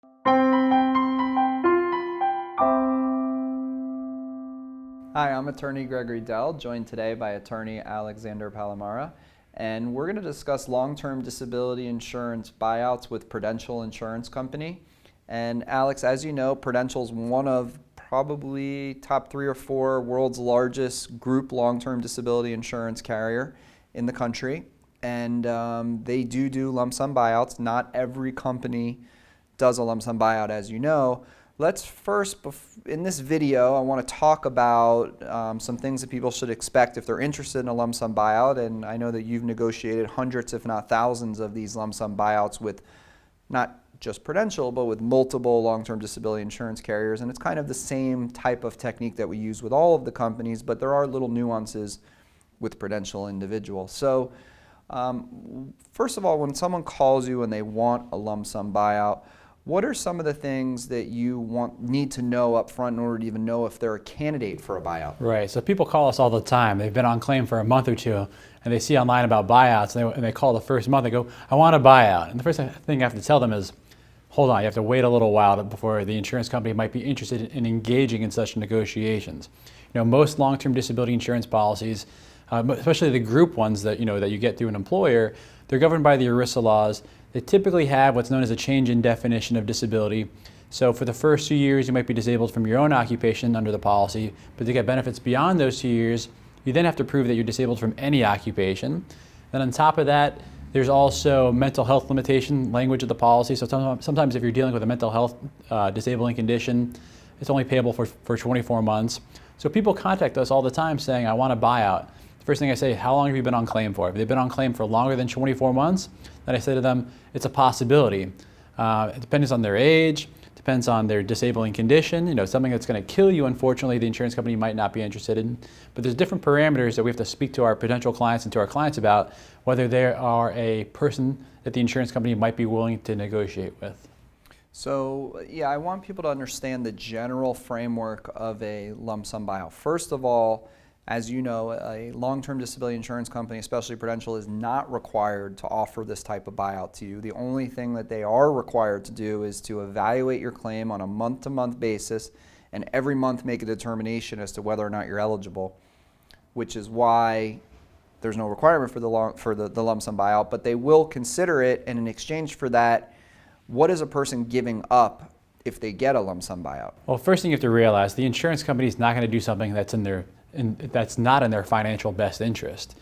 Hi, I'm attorney Gregory Dell, joined today by attorney Alexander Palamara, and we're going to discuss long-term disability insurance buyouts with Prudential Insurance Company. And Alex, as you know, Prudential is one of probably top 3 or 4 world's largest group long-term disability insurance carrier in the country, and they do lump sum buyouts. Not every company does a lump sum buyout, as you know. Let's first, in this video, I want to talk about some things that people should expect if they're interested in a lump sum buyout. And I know that you've negotiated hundreds, if not thousands, of these lump sum buyouts with not just Prudential, but with multiple long-term disability insurance carriers. And it's kind of the same type of technique that we use with all of the companies, but there are little nuances with Prudential individual. So first of all, when someone calls you and they want a lump sum buyout, what are some of the things that you need to know up front in order to even know if they're a candidate for a buyout? Right, so people call us all the time. They've been on claim for a month or two, and they see online about buyouts, and they call the first month, they go, I want a buyout. And the first thing I have to tell them is, hold on, you have to wait a little while before the insurance company might be interested in engaging in such negotiations. Most long-term disability insurance policies, especially the group ones that you get through an employer, they're governed by the ERISA laws. They typically have what's known as a change in definition of disability. So for the first 2 years, you might be disabled from your own occupation under the policy, but to get benefits beyond those 2 years, you then have to prove that you're disabled from any occupation. Then on top of that, there's also mental health limitation language of the policy. So sometimes if you're dealing with a mental health disabling condition, it's only payable for 24 months. So people contact us all the time saying, I want a buyout. The first thing I say, how long have you been on claim for? If they've been on claim for longer than 24 months, then I say to them, it's a possibility. It depends on their age, depends on their disabling condition. Something that's going to kill you, unfortunately, the insurance company might not be interested in. But there's different parameters that we have to speak to our potential clients and to our clients about whether they are a person that the insurance company might be willing to negotiate with. So, yeah, I want people to understand the general framework of a lump sum buyout. First of all, as you know, a long-term disability insurance company, especially Prudential, is not required to offer this type of buyout to you. The only thing that they are required to do is to evaluate your claim on a month-to-month basis and every month make a determination as to whether or not you're eligible, which is why there's no requirement for the lump sum buyout, but they will consider it, and in exchange for that, what is a person giving up if they get a lump sum buyout? Well, first thing you have to realize, the insurance company is not going to do something that's not in their financial best interest.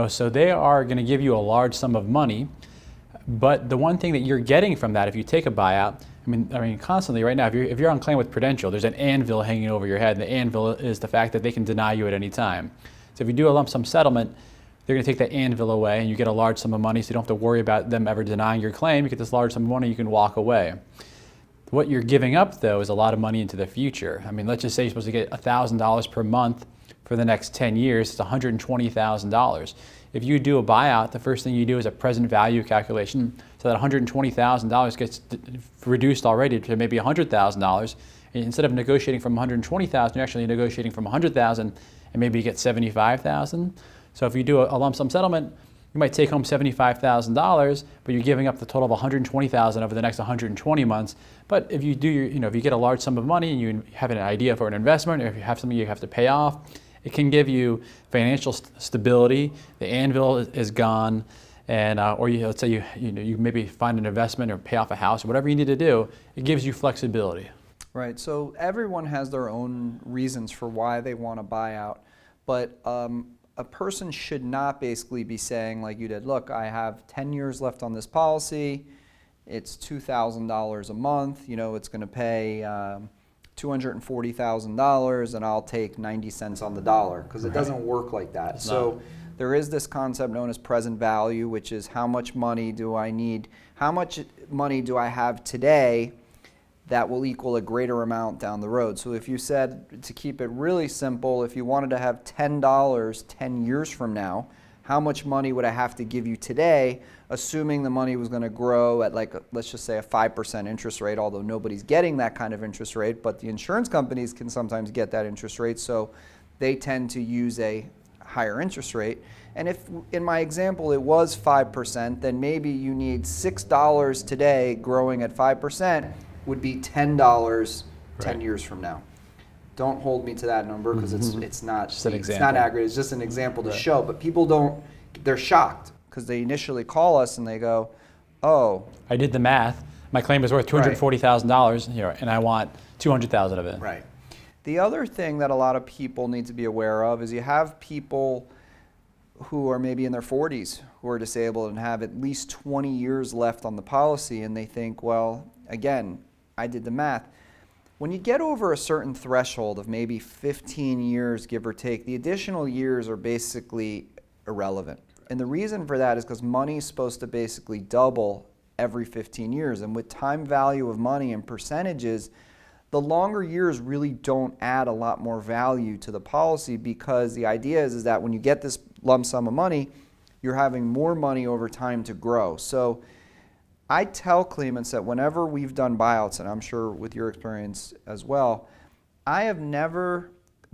So they are going to give you a large sum of money, but the one thing that you're getting from that, if you take a buyout, I mean, constantly right now, if you're on claim with Prudential, there's an anvil hanging over your head, and the anvil is the fact that they can deny you at any time. So if you do a lump sum settlement, they're going to take that anvil away, and you get a large sum of money, so you don't have to worry about them ever denying your claim. You get this large sum of money, you can walk away. What you're giving up, though, is a lot of money into the future. I mean, let's just say you're supposed to get $1,000 per month for the next 10 years, it's $120,000. If you do a buyout, the first thing you do is a present value calculation, so that $120,000 gets reduced already to maybe $100,000. And instead of negotiating from $120,000, you're actually negotiating from $100,000, and maybe you get $75,000. So if you do a lump sum settlement, you might take home $75,000, but you're giving up the total of $120,000 over the next 120 months. But if you do if you get a large sum of money and you have an idea for an investment, or if you have something you have to pay off, it can give you financial stability. The anvil is gone, and or let's say you maybe find an investment or pay off a house or whatever you need to do. It gives you flexibility. Right. So everyone has their own reasons for why they want to buy out, but a person should not basically be saying, like you did, look, I have 10 years left on this policy. It's $2,000 a month. It's going to pay $240,000, and I'll take 90 cents on the dollar, because it doesn't work like that. So there is this concept known as present value, which is how much money do I need? How much money do I have today that will equal a greater amount down the road? So if you said, to keep it really simple, if you wanted to have $10 10 years from now, how much money would I have to give you today, assuming the money was going to grow at, like, let's just say a 5% interest rate, although nobody's getting that kind of interest rate, but the insurance companies can sometimes get that interest rate, so they tend to use a higher interest rate. And if, in my example, it was 5%, then maybe you need $6 today growing at 5%. would be $10 10 Right. years from now. Don't hold me to that number because it's not Just an it's example. not accurate. It's just an example to Right. show. But people they're shocked because they initially call us and they go, oh, I did the math. My claim is worth $240,000 here, and I want $200,000 of it. right. The other thing that a lot of people need to be aware of is you have people who are maybe in their 40s who are disabled and have at least 20 years left on the policy, and they think, well, again, I did the math. When you get over a certain threshold of maybe 15 years, give or take, the additional years are basically irrelevant. And the reason for that is because money is supposed to basically double every 15 years. And with time value of money and percentages, the longer years really don't add a lot more value to the policy, because the idea is that when you get this lump sum of money, you're having more money over time to grow. So I tell claimants that whenever we've done buyouts, and I'm sure with your experience as well, I have never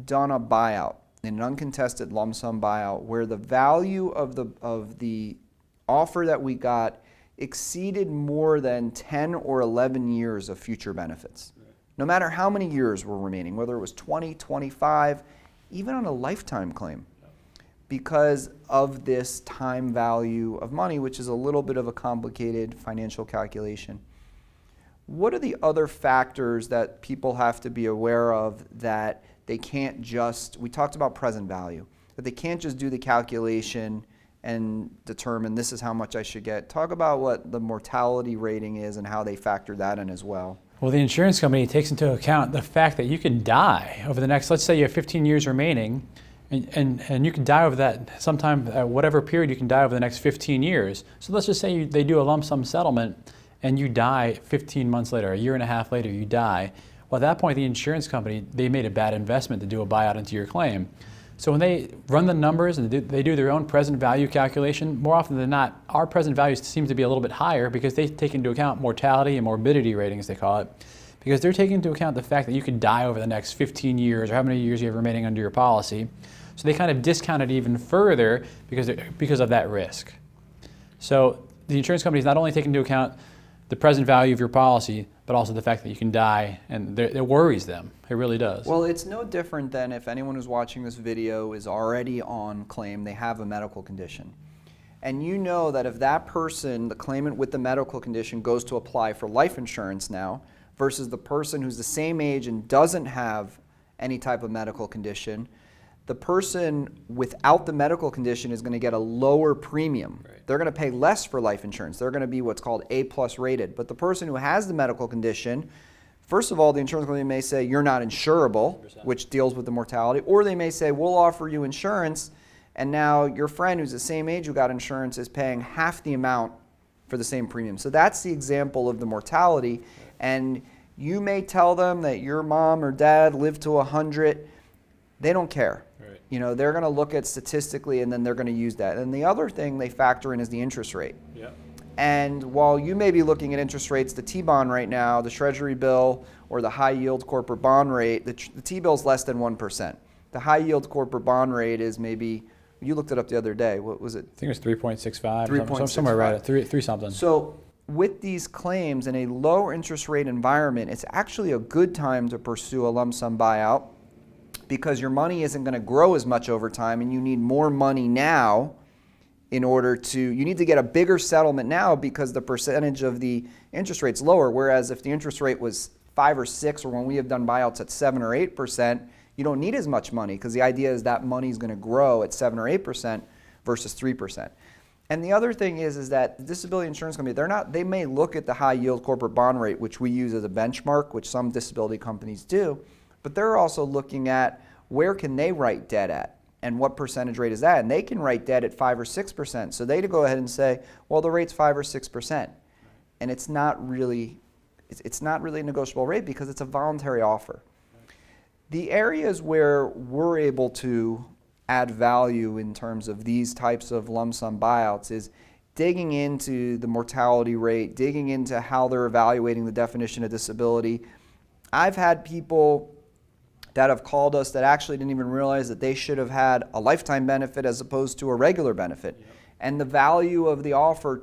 done a buyout, an uncontested lump sum buyout, where the value of the offer that we got exceeded more than 10 or 11 years of future benefits. No matter how many years were remaining, whether it was 20, 25, even on a lifetime claim, because of this time value of money, which is a little bit of a complicated financial calculation. What are the other factors that people have to be aware of that they can't just, we talked about present value, that they can't just do the calculation and determine this is how much I should get. Talk about what the mortality rating is and how they factor that in as well. Well, the insurance company takes into account the fact that you can die over the next, let's say you have 15 years remaining, and you can die over that sometime, at whatever period you can die over the next 15 years. So let's just say they do a lump sum settlement and you die 15 months later, a year and a half later, you die. Well, at that point, the insurance company, they made a bad investment to do a buyout into your claim. So when they run the numbers and they do their own present value calculation, more often than not, our present value seems to be a little bit higher because they take into account mortality and morbidity ratings, they call it, because they're taking into account the fact that you could die over the next 15 years or how many years you have remaining under your policy. So they kind of discount it even further because of that risk. So the insurance company is not only taking into account the present value of your policy, but also the fact that you can die, and it worries them. It really does. Well, it's no different than if anyone who's watching this video is already on claim, they have a medical condition. And you know that if that person, the claimant with the medical condition, goes to apply for life insurance now versus the person who's the same age and doesn't have any type of medical condition, the person without the medical condition is going to get a lower premium. Right. They're going to pay less for life insurance. They're going to be what's called A+ rated. But the person who has the medical condition, first of all, the insurance company may say you're not insurable, 100%. which deals with the mortality, or they may say we'll offer you insurance, and now your friend who's the same age who got insurance is paying half the amount for the same premium. So that's the example of the mortality. Right. And you may tell them that your mom or dad lived to 100. They don't care. Right. You know, they're going to look at statistically and then they're going to use that. And the other thing they factor in is the interest rate. Yep. And while you may be looking at interest rates, the T-bond right now, the Treasury bill, or the high yield corporate bond rate, the T-bill is less than 1%. The high yield corporate bond rate is maybe, you looked it up the other day, what was it? I think it was 3.65, 3.65. somewhere right at three something. So with these claims in a low interest rate environment, it's actually a good time to pursue a lump sum buyout, because your money isn't going to grow as much over time and you need more money now in order to, you need to get a bigger settlement now because the percentage of the interest rate's lower. Whereas if the interest rate was 5 or 6, or when we have done buyouts at 7 or 8%, you don't need as much money because the idea is that money is going to grow at 7 or 8% versus 3%. And the other thing is that the disability insurance company, they may look at the high yield corporate bond rate, which we use as a benchmark, which some disability companies do, but they're also looking at where can they write debt at and what percentage rate is that. And they can write debt at 5 or 6%. So they go ahead and say, well, the rate's 5 or 6%. And it's not really a negotiable rate because it's a voluntary offer. The areas where we're able to add value in terms of these types of lump sum buyouts is digging into the mortality rate, digging into how they're evaluating the definition of disability. I've had people that have called us that actually didn't even realize that they should have had a lifetime benefit as opposed to a regular benefit. Yep. And the value of the offer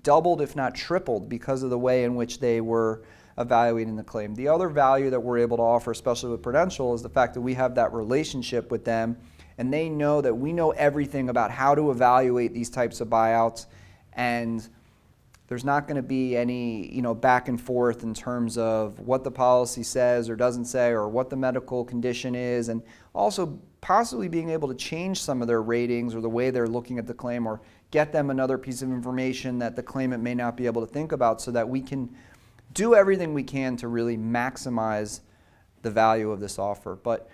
doubled, if not tripled, because of the way in which they were evaluating the claim. The other value that we're able to offer, especially with Prudential, is the fact that we have that relationship with them, and they know that we know everything about how to evaluate these types of buyouts, and there's not going to be any back and forth in terms of what the policy says or doesn't say, or what the medical condition is, and also possibly being able to change some of their ratings or the way they're looking at the claim, or get them another piece of information that the claimant may not be able to think about, so that we can do everything we can to really maximize the value of this offer. But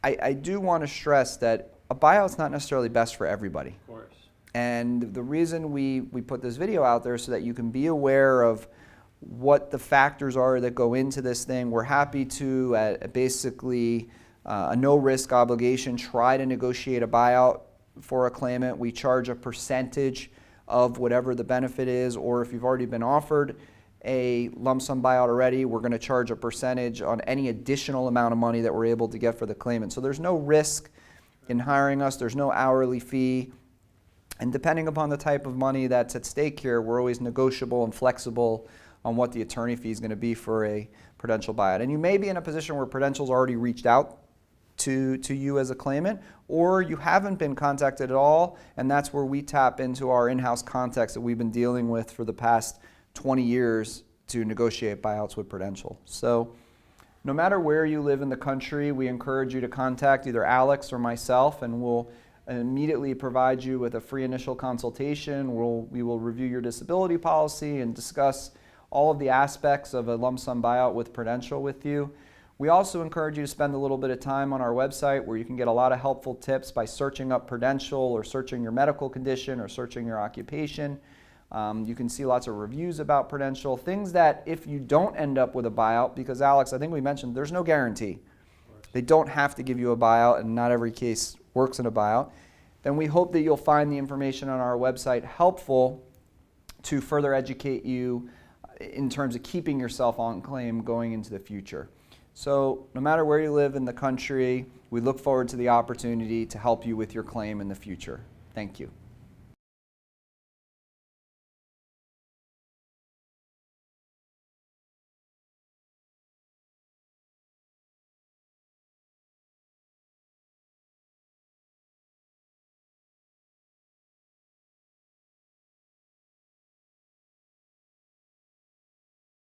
I do want to stress that a buyout's not necessarily best for everybody. Of course. And the reason we put this video out there is so that you can be aware of what the factors are that go into this thing. We're happy to, at basically a no-risk obligation, try to negotiate a buyout for a claimant. We charge a percentage of whatever the benefit is, or if you've already been offered a lump sum buyout already, we're going to charge a percentage on any additional amount of money that we're able to get for the claimant. So there's no risk in hiring us. There's no hourly fee. And depending upon the type of money that's at stake here, we're always negotiable and flexible on what the attorney fee is going to be for a Prudential buyout. And you may be in a position where Prudential's already reached out to you as a claimant, or you haven't been contacted at all, and that's where we tap into our in-house contacts that we've been dealing with for the past 20 years to negotiate buyouts with Prudential. So no matter where you live in the country, we encourage you to contact either Alex or myself, and we'll immediately provide you with a free initial consultation. We will review your disability policy and discuss all of the aspects of a lump sum buyout with Prudential with you. We also encourage you to spend a little bit of time on our website, where you can get a lot of helpful tips by searching up Prudential, or searching your medical condition, or searching your occupation. You can see lots of reviews about Prudential, things that if you don't end up with a buyout, because Alex, I think we mentioned there's no guarantee. They don't have to give you a buyout, and not every case works in a buyout. Then we hope that you'll find the information on our website helpful to further educate you in terms of keeping yourself on claim going into the future. So no matter where you live in the country, we look forward to the opportunity to help you with your claim in the future. Thank you.